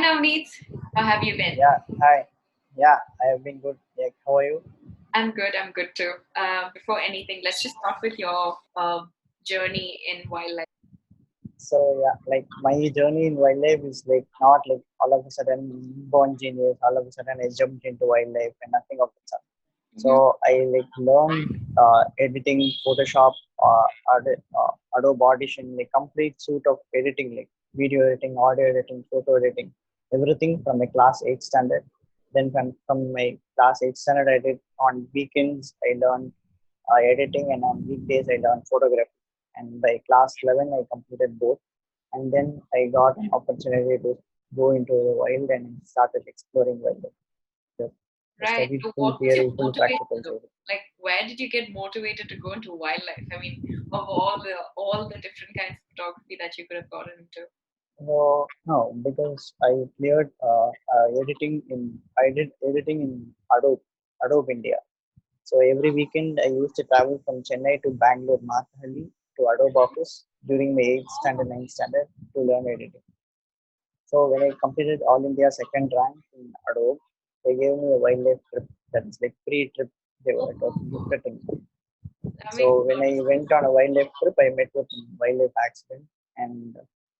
Navaneeth. How have you been? Yeah, hi. Yeah, I have been good. Like, how are you? I'm good. I'm good too. Before anything, let's just start with your journey in wildlife. So yeah, like my journey in wildlife is like not like all of a sudden born genius, all of a sudden I jumped into wildlife and nothing of the sort. Hmm. So I like learned editing, Photoshop, Adobe Audition, like complete suite of editing, like video editing, audio editing, photo editing, everything from my class 8 standard. Then from my class 8 standard, I did on weekends, I learned editing, and on weekdays, I learned photography. And by class 11, I completed both. And then I got an opportunity to go into the wild and started exploring wildlife. So I Right. studied So full what was your theory, full motivation practical. though? Like, where did you get motivated to go into wildlife? I mean, of all the different kinds of photography that you could have gotten into. No, no, because I cleared editing in. I did editing in Adobe India. So every weekend I used to travel from Chennai to Bangalore, Mathali to Adobe office during my 8th standard, Oh, 9th standard to learn editing. So when I completed All India second rank in Adobe, they gave me a wildlife trip. That's like free trip. It was oh, gifted to me. that makes So a when lot of I went on a wildlife trip, I met with a wildlife accident, and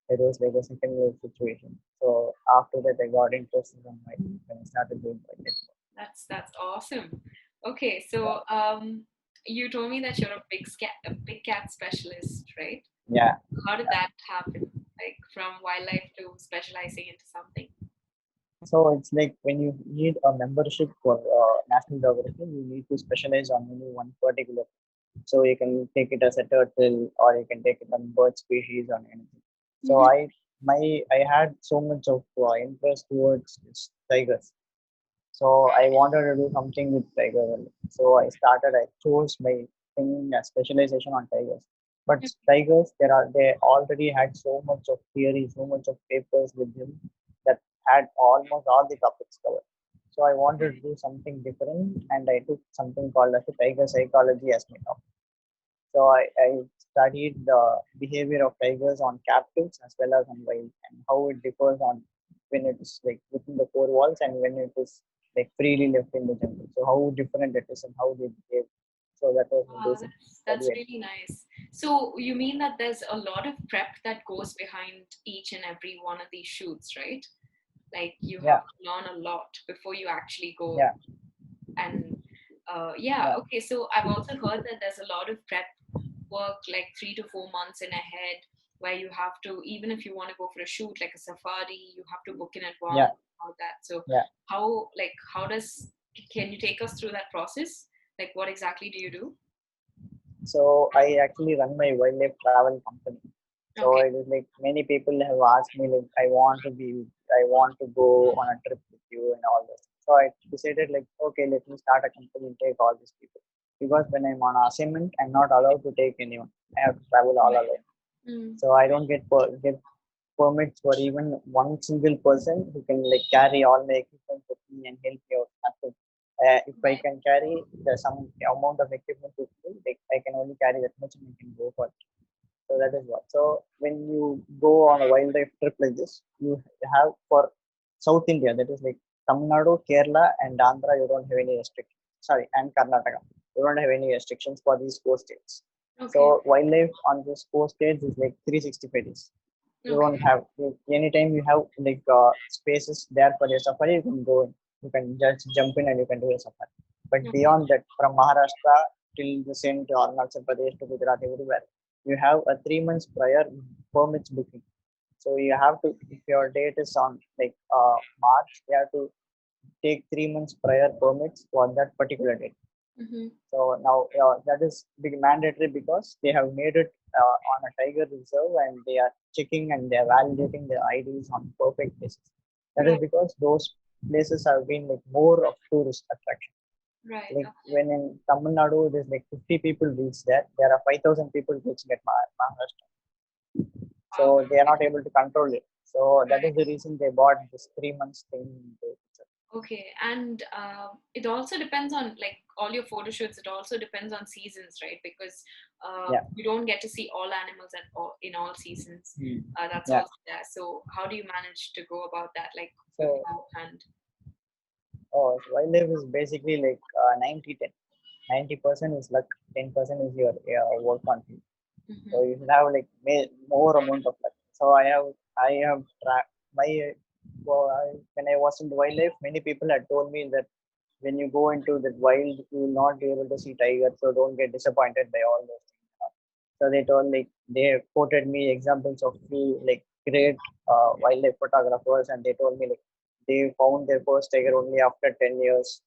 it was like a second wave situation. So after that, I got interested in wildlife and I started doing wildlife. That's awesome. Okay, Yeah, so you told me that you're a big cat specialist, right? yeah. How did Yeah. that happen? Like from wildlife to specializing into something? So it's like when you need a membership for National Geographic, you need to specialize on only one particular. So you can take it as a turtle, or you can take it on bird species or anything. So Hmm. I had so much of interest towards this tigers. So I wanted to do something with tiger. So I chose my thing as specialization on tigers. But tigers, they already had so much of theory, so much of papers with them that had almost all the topics covered. So I wanted to do something different, and I took something called as a tiger psychology as my topic. So I studied the behavior of tigers on captives as well as on wild, and how it differs on when it is like within the four walls and when it is like freely left in the jungle. So how different it is and how they behave. So that was the Wow, basic that's study. really nice. So you mean that there's a lot of prep that goes behind each and every one of these shoots, right? Like you Yeah, have to learn a lot before you actually go yeah, and yeah, yeah, okay. So I've also heard that there's a lot of prep work, like 3 to 4 months in ahead, where you have to, even if you want to go for a shoot like a safari, you have to book in yeah, advance, all that. So yeah. how does can you take us through that process? Like what exactly do you do? So I actually run my wildlife travel company. So Okay. it is like many people have asked me like I want to go on a trip with you and all this. So I decided like okay, let me start a company and take all these people. Because when I'm on assignment, I'm not allowed to take anyone. I have to travel all Right. alone. Mm. So I don't get permits for even one single person who can like carry all my equipment with me and help me out. Nothing. If I Right. can carry some amount of equipment with me, like I can only carry that much and I can go for it. So that is what. So when you go on a wildlife trip like this, you have for South India, that is like Tamil Nadu, Kerala, and Andhra, you don't have any restrictions. Sorry, and Karnataka, you don't have any restrictions for these four states. Okay. So wildlife on these four states is like 365 days. You Okay. don't have anytime you have like spaces there for your safari, you can go in. You can just jump in and you can do a safari. But Okay. beyond that, from Maharashtra till the same to Arunachal Pradesh to Gujarat, everywhere, you have a 3 months prior permits booking. So you have to, if your date is on like March, you have to take 3 months prior permits for that particular date. Mm-hmm. So now that is big mandatory because they have made it on a tiger reserve and they are checking and they are validating the IDs on perfect basis. That is Right. because those places have been like more of tourist attraction. Right. Like when in Tamil Nadu, there's like 50 people reach there. There are 5,000 people reaching at Maharashtra. Wow. So they are not able to control it. So that Right. is the reason they bought this 3 months thing. Okay, and it also depends on like all your photo shoots. It also depends on seasons, right? Because Yeah. you don't get to see all animals at all in all seasons. Mm. That's Yeah. also there. So how do you manage to go about that, like So, beforehand? so wildlife is basically like 90-10. 90% is luck, 10% is your work on field. So Hmm. you should have like more amount of luck. So I have my when I was in wildlife, many people had told me that when you go into the wild, you will not be able to see tigers. So don't get disappointed by all those things. So they told like they quoted me examples of few like great wildlife photographers, and they told me like they found their first tiger only after 10 years.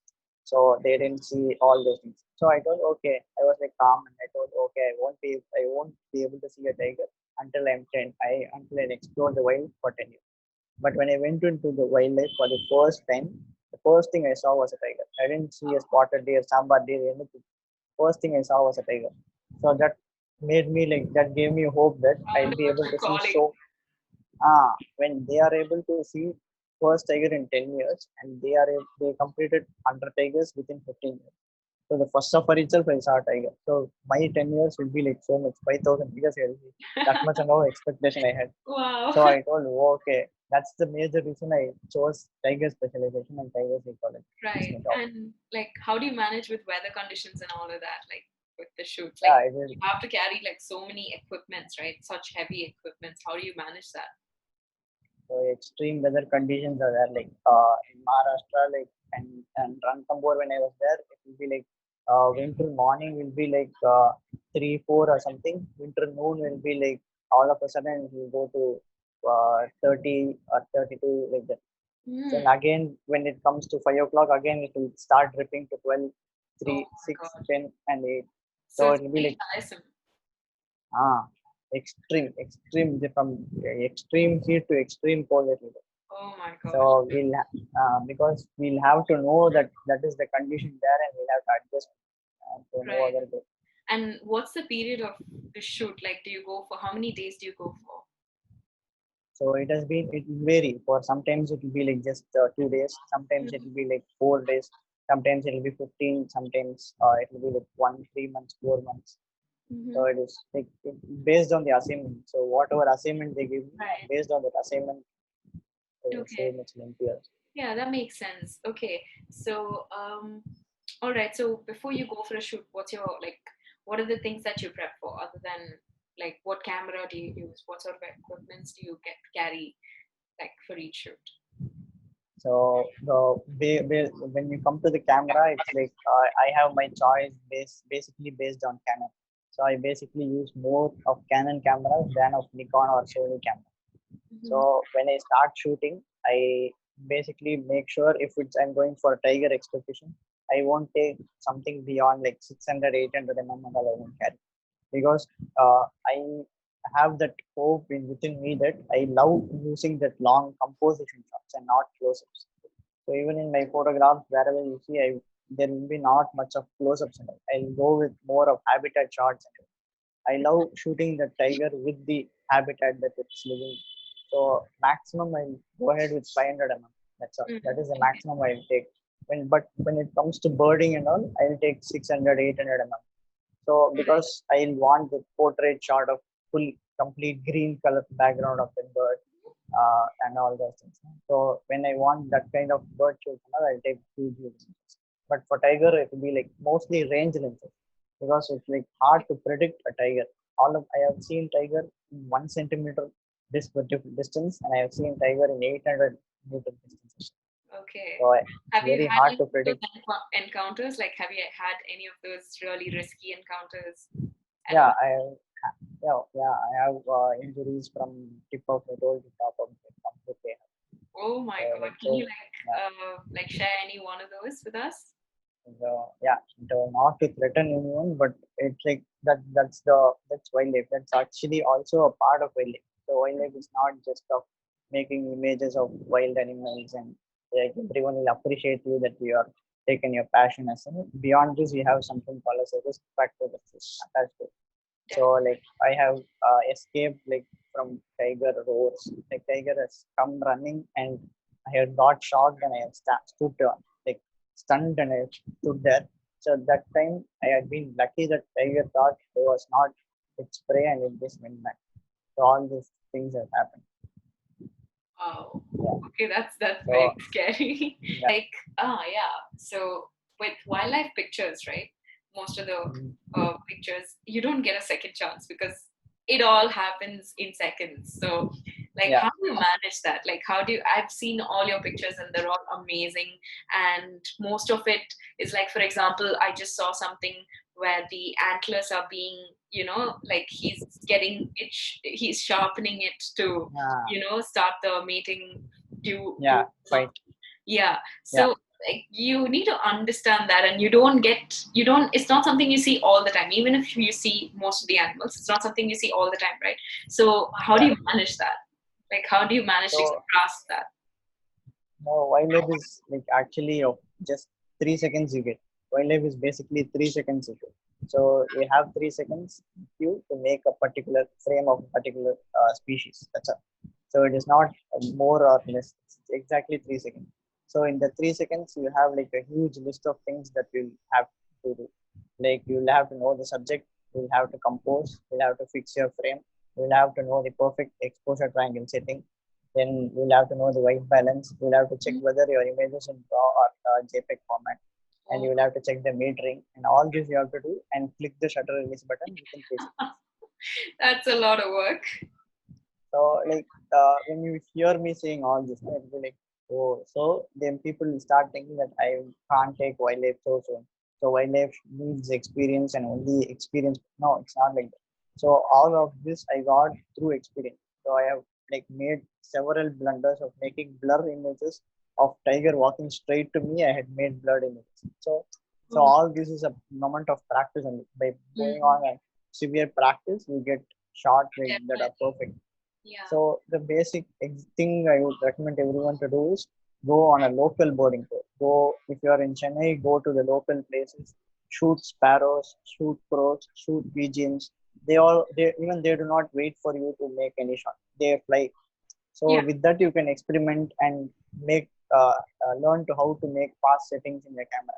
So they didn't see all those things. So I told okay. I was like calm and I told okay, I won't be able to see a tiger until I'm 10. Until I explore the wild for 10 years. But when I went into the wildlife for the first time, the first thing I saw was a tiger. I didn't see a spotted deer, sambar deer, anything. First thing I saw was a tiger. So that gave me hope that Oh, I'll be able that's a to see calling. so when they are able to see first tiger in 10 years, and they completed 100 tigers within 15 years. So the first safari itself I saw a tiger. So my 10 years will be like so much 5,000 tigers I will see. That much and no expectation I had. Wow. So I told okay, that's the major reason I chose tiger specialization and tiger ecology. It's Right. my job. And like, how do you manage with weather conditions and all of that? Like with the shoots, like Yeah, it is. you have to carry like so many equipments, right? Such heavy equipments. How do you manage that? So extreme weather conditions are there, like in Maharashtra, like and Ranthambore when I was there, it will be like winter morning will be like 3, 4 or something. Winter noon will be like all of a sudden it will go to 30 or 32 like that. Hmm. Then again when it comes to 5 o'clock, again it will start dripping to 12, Oh 3, my 6, God. 10, and 8. So So it's it will be very like tiresome. ah extreme from extreme heat to extreme cold it will go. Oh my So gosh. because we'll have to know that that is the condition there, and we'll have to adjust to no Right. other way. And what's the period of the shoot? Like, do you go for how many days do you go for? So it will vary. For sometimes it will be like just 2 days. Sometimes it will be like 4 days. Sometimes it will be 15. Sometimes it will be like 1, 3 months, 4 months. Mm-hmm. So it is like based on the assignment. So whatever assignment they give me, and Right. based on that assignment, so Okay. much lengthier. Yeah, that makes sense. Okay. So, all right. So before you go for a shoot, what are the things that you prep for other than like what camera do you use? What sort of equipments do you carry like for each shoot? So when you come to the camera, it's like I have my choice basically based on Canon. So I basically use more of Canon cameras than of Nikon or Sony camera. Mm-hmm. So when I start shooting, I basically make sure if it's I'm going for a tiger expedition, I won't take something beyond like 600, 800 mm and all I won't carry because I have that hope within me that I love using that long composition shots and not close-ups. So even in my photographs, wherever you see, there will be not much of close-ups. And all. I'll go with more of habitat shots. I love shooting the tiger with the habitat that it's living. So maximum I'll go ahead with 500 mm. That's all. That is the Okay. maximum I'll take. When it comes to birding and all, I'll take 600, 800 mm. So Right. because I want the portrait shot of full complete green color background of the bird and all those things. So when I want that kind of bird shoot, I'll take huge lenses. But for tiger, it will be like mostly range lenses because it's like hard to predict a tiger. I have seen tiger in 1 centimeter distance, and I have seen tiger in 800-meter distance. Okay. So it's Have you very had hard any to of those predict. encounters? Like, have you had any of those really risky encounters at Yeah, all? I have injuries from tip of my toe to top of my thumb. Oh my So God. like Can you so, yeah. like share any one of those with us? So, yeah, not to threaten anyone, but it's like that. That's wildlife. That's actually also a part of wildlife. So wildlife is not just of making images of wild animals, and like everyone will appreciate you that you are taken your passion as well. Beyond this, you have something called as a risk factor that's attached to it. So Definitely. like I have escaped like from tiger roars. Like tiger has come running and I had got shocked and I had stood like stunned and I stood there. So at that time I had been lucky that tiger thought I was not with spray and it just went back. So all these things have happened. Wow. Yeah. Okay, that's very So scary. yeah. Like, yeah. So with wildlife pictures, right? Most of the Mm, pictures, you don't get a second chance because it all happens in seconds. So, like, yeah. how do you manage that? Like, how do you? I've seen all your pictures and they're all amazing, and most of it is like, for example, I just saw something where the antlers are being, like he's sharpening it to Yeah. start the mating do Yeah. Quite. yeah. Yeah. So like you need to understand that, and you don't it's not something you see all the time. Even if you see most of the animals, it's not something you see all the time, right? So how do Yeah. you manage that? Like how do you manage to So grasp that? no, wildlife is like actually of just 3 seconds you get. Wildlife is basically 3 seconds you get. So you have 3 seconds you to make a particular frame of a particular species. That's all. So it is not more or less. It's exactly 3 seconds. So in the 3 seconds you have like a huge list of things that you'll have to do. Like you'll have to know the subject, you'll have to compose, you'll have to fix your frame, you'll have to know the perfect exposure triangle setting, then you'll have to know the white balance. You'll have to check Mhm. whether your image is in RAW or JPEG format, and you Oh, will have to check the metering, and all this you have to do, and click the shutter release button within 3 seconds. that's a lot of work. So like when you hear me saying all this, it'll be like, oh, so then people will start thinking that I can't take wildlife so soon. So wildlife needs experience and only experience. No, it's not like that. So all of this I got through experience. So I have like made several blunders of making blur images of tiger walking straight to me. I had made blurred images. So Oh, all this is a moment of practice only. By going mhm. on a severe practice, you get shots like that are Definitely. perfect. Yeah. So the basic thing I would recommend everyone to do is go on a local boarding tour. Go if you are in Chennai, go to the local places, shoot sparrows, shoot crows, shoot pigeons. They do not wait for you to make any shot. They fly. So Yeah. with that you can experiment and make learn to how to make fast settings in the camera.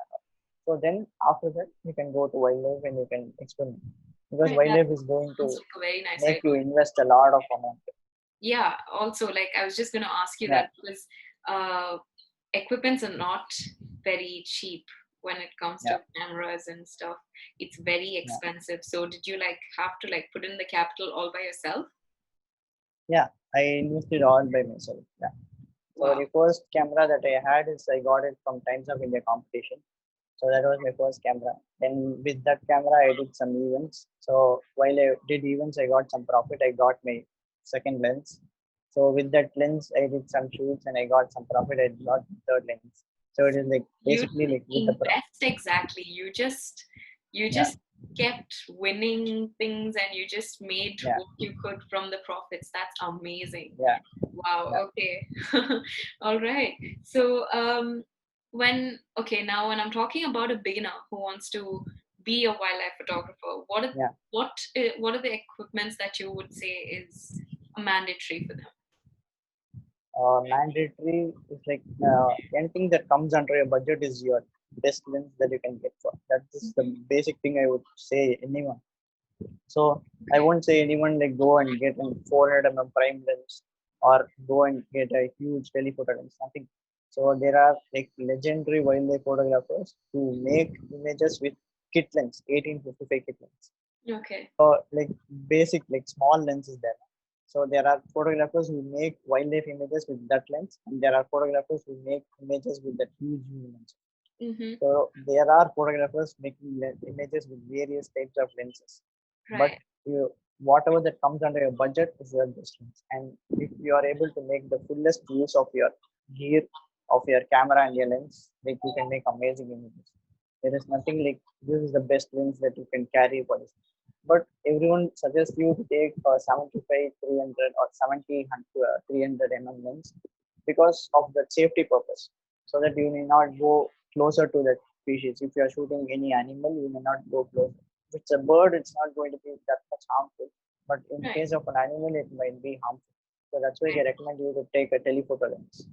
So then after that you can go to wildlife and you can experiment because Right. That wildlife is going sounds to like a very nice make idea. you invest a lot of amount. Yeah, also, like I was just going to ask you Yeah. that because uh, equipments are not very cheap when it comes Yeah. to cameras and stuff. It's very Yeah. expensive. So did you like have to like put in the capital all by yourself? Yeah, I invested all by myself. Yeah. So Wow. the first camera that I had is I got it from Times of India competition. So that was my first camera. Then with that camera I did some events. So while I did events I got some profit. I got my second lens. So with that lens I did some shoots and I got some profit. I got third lens. So it is like You basically didn't like with the invest exactly. You yeah, just kept winning things and you just made yeah, what you could from the profits. That's amazing. yeah, Wow, yeah, okay. All right. So, now when I'm talking about a beginner who wants to be a wildlife photographer, yeah. what are the equipments that you would say is mandatory for them? Mandatory is like anything that comes under your budget is your best lens that you can get for. That is the Mhm. basic thing I would say anyone. So I Okay. won't say anyone like go and get a 400 prime lens or go and get a huge telephoto lens. Nothing. So there are like legendary wildlife photographers who make images with kit lens, 1855 kit lens. Okay. Like basic like small lens is there. So there are photographers who make wildlife images with that lens, and there are photographers who make images with that huge lens. Mm-hmm. So there are photographers making images with various types of lenses, but Right. you whatever that comes under your budget is your distance. And if you are able to make the fullest use of your gear, of your camera and your lens, like you can make amazing images. There is nothing like this is the best lens that you can carry for this. But everyone suggests you to take a 75 300 or 70 300 lens because of the safety purpose, so that you may not go closer to that species. If you are shooting any animal, you may not go closer. If it's a bird, it's not going to be that much harmful. But in Right. case of an animal, it might be harmful. So that's why they Right. recommend you to take a telephoto lens.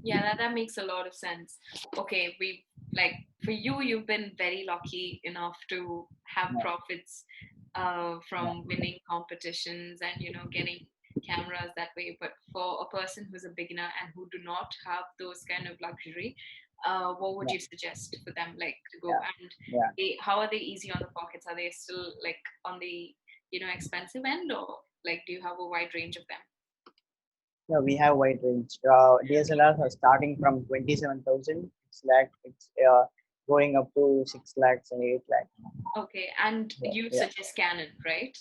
Yeah, that makes a lot of sense. Okay, we like for you, you've been very lucky enough to have Yeah, profits yeah, from winning competitions and getting cameras that way. But for a person who's a beginner and who do not have those kind of luxury, what would yeah, you suggest for them like to go? yeah, And yeah. how are they easy on the pockets? Are they still like on the expensive end, or like do you have a wide range of them? Yeah, we have wide range. DSLRs are starting from 27,000. It's going up to 6 lakhs and 8 lakhs. Okay, and So, you'd yeah, suggest Canon, right?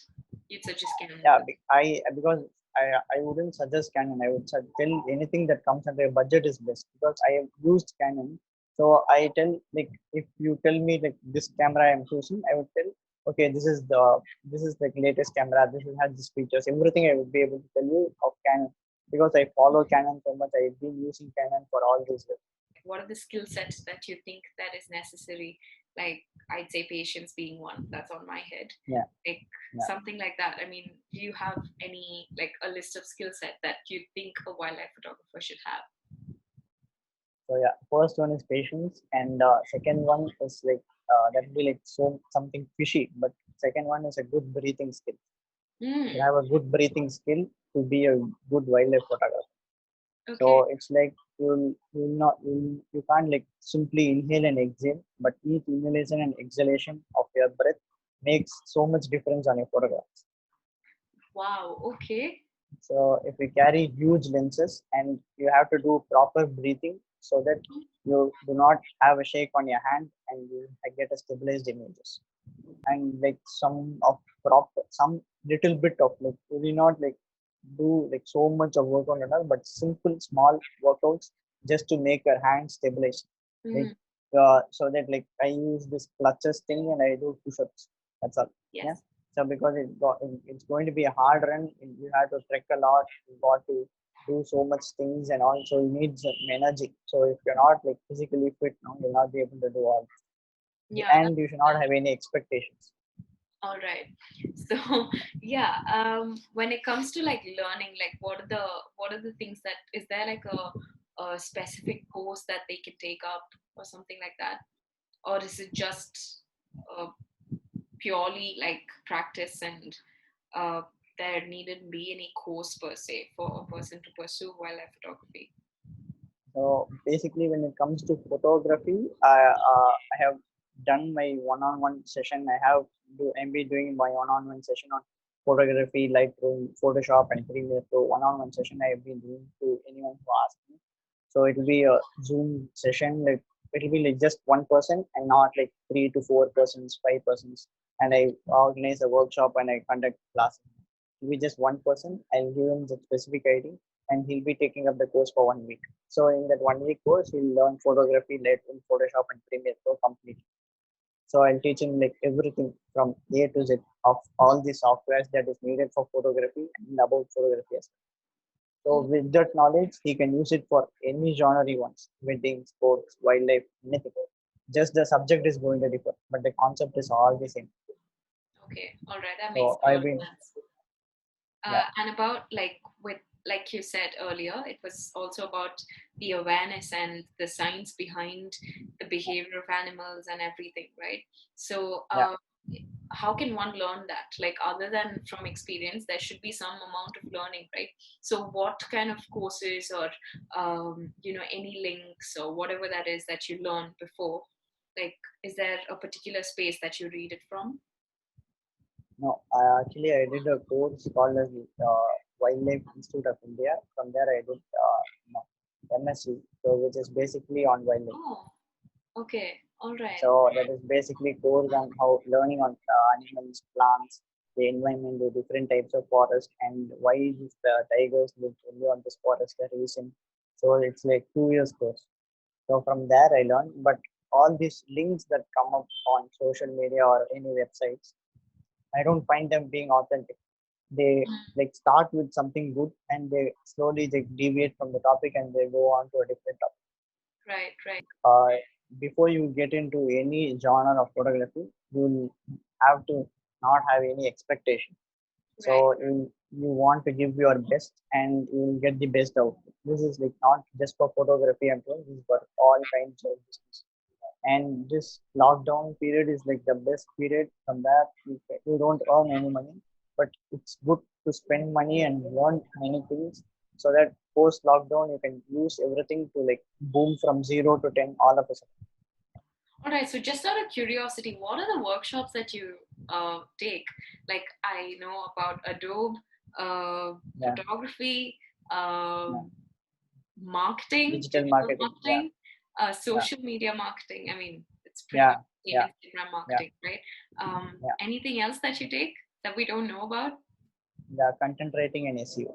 You'd suggest Canon yeah. for Because I wouldn't suggest Canon. I would tell anything that comes under a budget is best because I have used Canon. So I tell like if you tell me like this camera I am choosing, I would tell okay this is the latest camera. Has these features. Everything I would be able to tell you of Canon because I follow Canon so much. I've been using Canon for all these years. what are the skill sets that you think that is necessary? Like I'd say patience being one. That's on my head. Yeah, Like yeah. something like that. I mean, do you have any like a list of skill set that you think a wildlife photographer should have? So yeah, first one is patience, and second one is like that will be like so something fishy. But second one is a good breathing skill. You Mm, have a good breathing skill to be a good wildlife photographer. okay. So it's like you can't like simply inhale and exhale, but each inhalation and exhalation of your breath makes so much difference on your photographs. Wow. Okay. So if you carry huge lenses and you have to do proper breathing so that you do not have a shake on your hand and you get a stabilized images. And like some little bit of like we will not like do like so much of work on it, but simple small workouts just to make your hand stabilized. Like Mm, so that like I use this clutches thing and I do push-ups. That's all. Yeah. yes. So because it's going to be a hard run, you have to trek a lot. You got to do so much things and also you need some energy. So if you're not like physically fit, no, you'll not be able to do all. Yeah. And you should not have any expectations. All right. So, yeah, when it comes to like learning, like what are the things that is there like a specific course that they can take up or something like that? Or is it just uh, purely like practice and uh, there needn't be any course per se for a person to pursue wildlife photography? So basically, when it comes to photography, I have done my one-on-one session. I'm be doing my one-on-one session on photography, Lightroom, Photoshop, and Premiere Pro. One-on-one session I have been doing to anyone who asks me. So it will be a Zoom session. Like it will be like just one person and not like 3 to 4 persons, 5 persons. And I organize a workshop and I conduct classes. It will be just one person. I'll give him the specific ID and he'll be taking up the course for 1 week. So in that 1 week course, he'll learn photography, Lightroom, Photoshop, and Premiere Pro completely. So I'll teach him like everything from A to Z of all the softwares that is needed for photography and about photography as well. So Oh, with that knowledge, he can use it for any genre he wants: wedding, sports, wildlife, anything. Just the subject is going to differ, but the concept is all the same. okay. All right. That makes So a lot I've of been, sense. yeah, And about like you said earlier, it was also about the awareness and the science behind the behavior of animals and everything, right? So yeah. how can one learn that? Like other than from experience, there should be some amount of learning, right? So what kind of courses or any links or whatever that is that you learned before, like is there a particular space that you read it from? No, I did a course called as Wildlife Institute of India. From there, I did MSc, so which is basically on wildlife. Oh, okay, all right. So that is basically course on how learning on animals, plants, the environment, the different types of forest, and why is the tigers live only on this forest reason. So it's like 2 years course. So from there I learned, but all these links that come up on social media or any websites, I don't find them being authentic. They like start with something good and they slowly they deviate from the topic and they go on to a different topic. Right, right. uh, Before you get into any genre of photography, you'll have to not have any expectation. Right. So you want to give your best and you will get the best output. This is like not just for photography and all, this is for all kinds of business. And this lockdown period is like the best period from that you don't earn any money, but it's good to spend money and learn many things so that post lockdown you can use everything to like boom from 0 to 10 all of a sudden. All right. So just out of curiosity, what are the workshops that you take? Like I know about Adobe, Yeah, photography, yeah. marketing, Digital digital marketing. Yeah, marketing, yeah, social media marketing. I mean, it's pretty yeah, much the yeah, Instagram yeah, marketing, right? yeah. Anything else that you take that we don't know about? The content writing and SEO.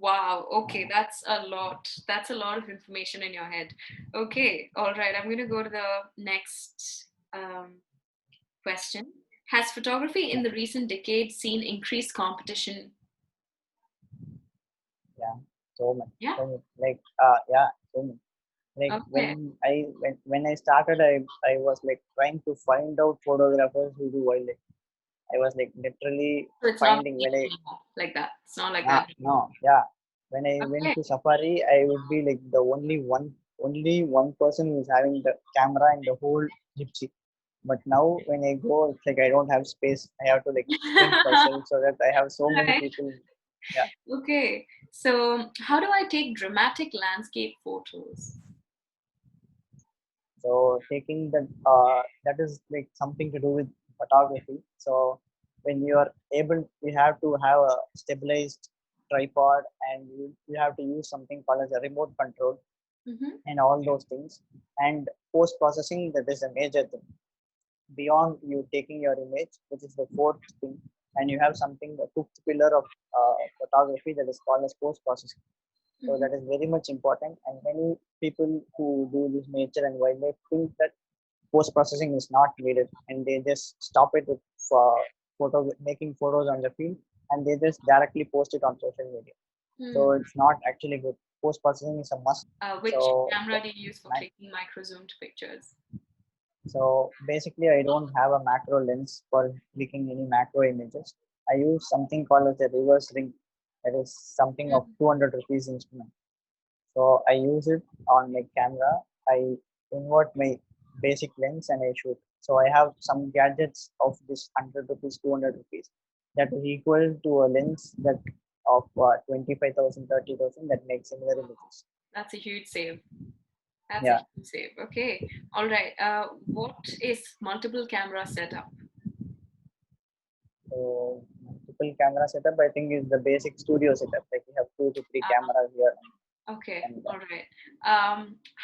Wow. Okay, that's a lot. That's a lot of information in your head. Okay. All right. I'm going to go to the next question. Has photography Yeah, in the recent decade seen increased competition? yeah. So much. Yeah. So much. Like yeah, so much. Like Okay. when I started, I was like trying to find out photographers who do wildlife. I was like literally So it's not like finding that when I anymore. Like that. It's not like that no, anymore. yeah, when I went Okay. to safari I would be like the only one person who's having the camera in the whole gypsy. But now when I go, it's like I don't have space, I have to like sprint myself so that I have so many Right. people. Yeah. Okay. So how do I take dramatic landscape photos? So taking that that is like something to do with photography. So when you are able, you have to have a stabilized tripod, and you have to use something called as a remote control Mm-hmm. and all those things. And post processing, that is a major thing. Beyond you taking your image, which is the fourth thing, and you have something, the fifth pillar of photography, that is called as post processing. So Mm-hmm. that is very much important, and many people who do this nature and wildlife think that post processing is not needed, and they just stop it with making photos on the field, and they just directly post it on social media. So Hmm. it's not actually good. Post processing is a must. Which So camera do you use for clicking micro zoomed pictures? basically, I don't have a macro lens for clicking any macro images. I use something called as a reverse ring. That is something of Mm. 200 rupees instrument. So I use it on my camera. I invert my basic lens and I shoot. So I have some gadgets of this 100 rupees, 200 rupees that is equal to a lens that of 25,000, 30,000 that makes similar images. That's a huge save. That's a Yeah. huge save. Okay. All right. What is multiple camera setup? So multiple camera setup, I think, is the basic studio setup. Like you have 2 to 3 cameras here Okay. and All right.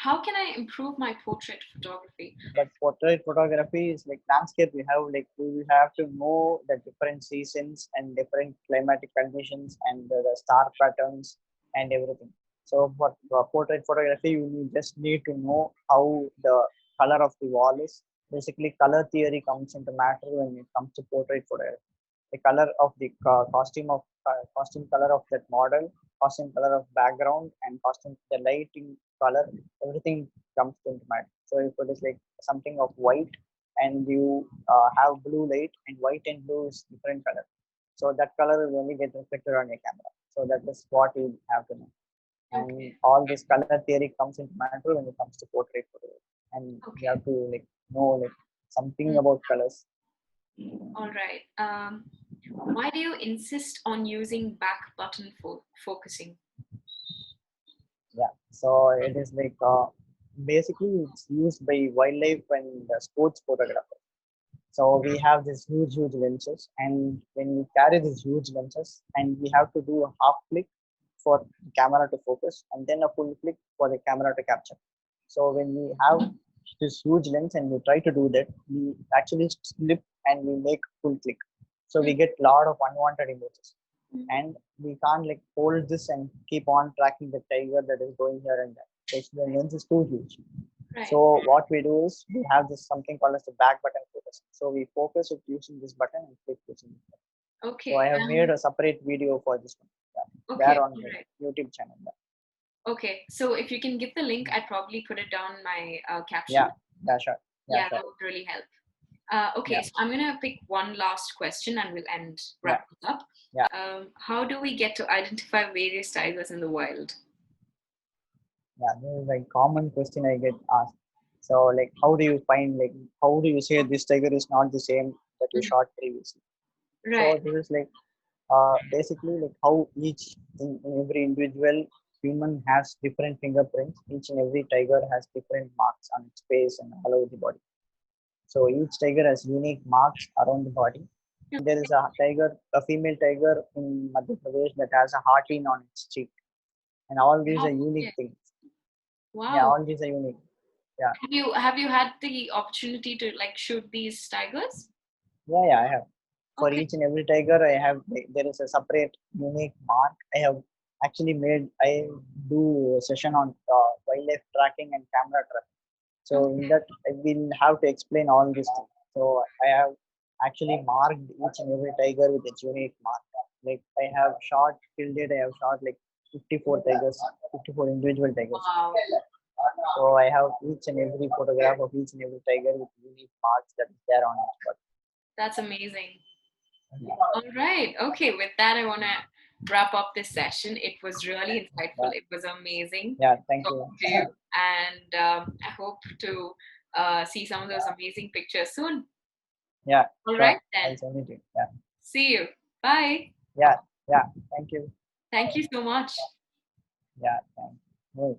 How can I improve my portrait photography? but portrait photography is like landscape. We have like we have to know the different seasons and different climatic conditions and the star patterns and everything. So for portrait photography, just need to know how the color of the wall is. Basically, color theory comes into matter when it comes to portrait photography. The color of the costume color of that model, costume color of background, and costume the lighting color, everything comes into mind. So if it is like something of white and you have blue light, and white and blue is different color, so that color will only get reflected on your camera. So that is what you have to know. And Okay. all this color theory comes into matter when it comes to portrait photography, and you Okay. have to like know like something Mm. about colors. All right. Why do you insist on using back button focusing? Yeah, so it is like basically it's used by wildlife and sports photographers. So we have these huge lenses, and when we carry these huge lenses, and we have to do a half click for the camera to focus, and then a full click for the camera to capture. So when we have this huge lens and we try to do that, we actually slip and we make full click. So we Mm. get a lot of unwanted images, Mhm. and we can't like hold this and keep on tracking the tiger that is going here and there. So the lens is too huge. Right. So what we do is we have this something called as the back button focus. So we focus it using this button and click using this button. So I Okay. have made a separate video for this one. Yeah, Okay. there on All my right. YouTube channel. Okay. So if you can give the link, I'd probably put it down in my caption. Yeah, yeah, sure. Yeah, Yeah, sure. that would really help. Okay, Yeah, so I'm gonna pick one last question and we'll yeah, wrap it up. yeah, How do we get to identify various tigers in the wild? yeah. This is a common question I get asked. So, like, how do you find, like, how do you say this tiger is not the same that you Mhm. shot previously? Right. So, this is like basically like how each in every individual human has different fingerprints. Each and every tiger has different marks on its face and all over the body. So each tiger has unique marks around the body. There is a tiger, a female tiger in Madhya Pradesh that has a heartine on its cheek, and all these are unique Okay. things. Yeah, Wow. all these are unique. Yeah, Have you had the opportunity to like shoot these tigers? yeah. I have. For Okay. each and every tiger, I have there is a separate unique mark. I have actually made. I do a session on wildlife tracking and camera tracking. So in Okay. that, I will have to explain all these things. So I have actually marked each and every tiger with its unique mark. Like I have shot till date, I have shot like 54 tigers, 54 individual tigers. Wow. So I have each and every photograph of each and every tiger with unique marks that is there on its body. That's amazing. All right. Okay. With that, I want to wrap up this session. It was really insightful. Yeah, It was amazing yeah. Thank you. talking to you. And I hope to see some of those amazing pictures soon. Yeah, All sure. right, then. I'll send it to you. Yeah, See you. Bye. yeah, yeah. Thank you. Thank you so much. Yeah, thank you.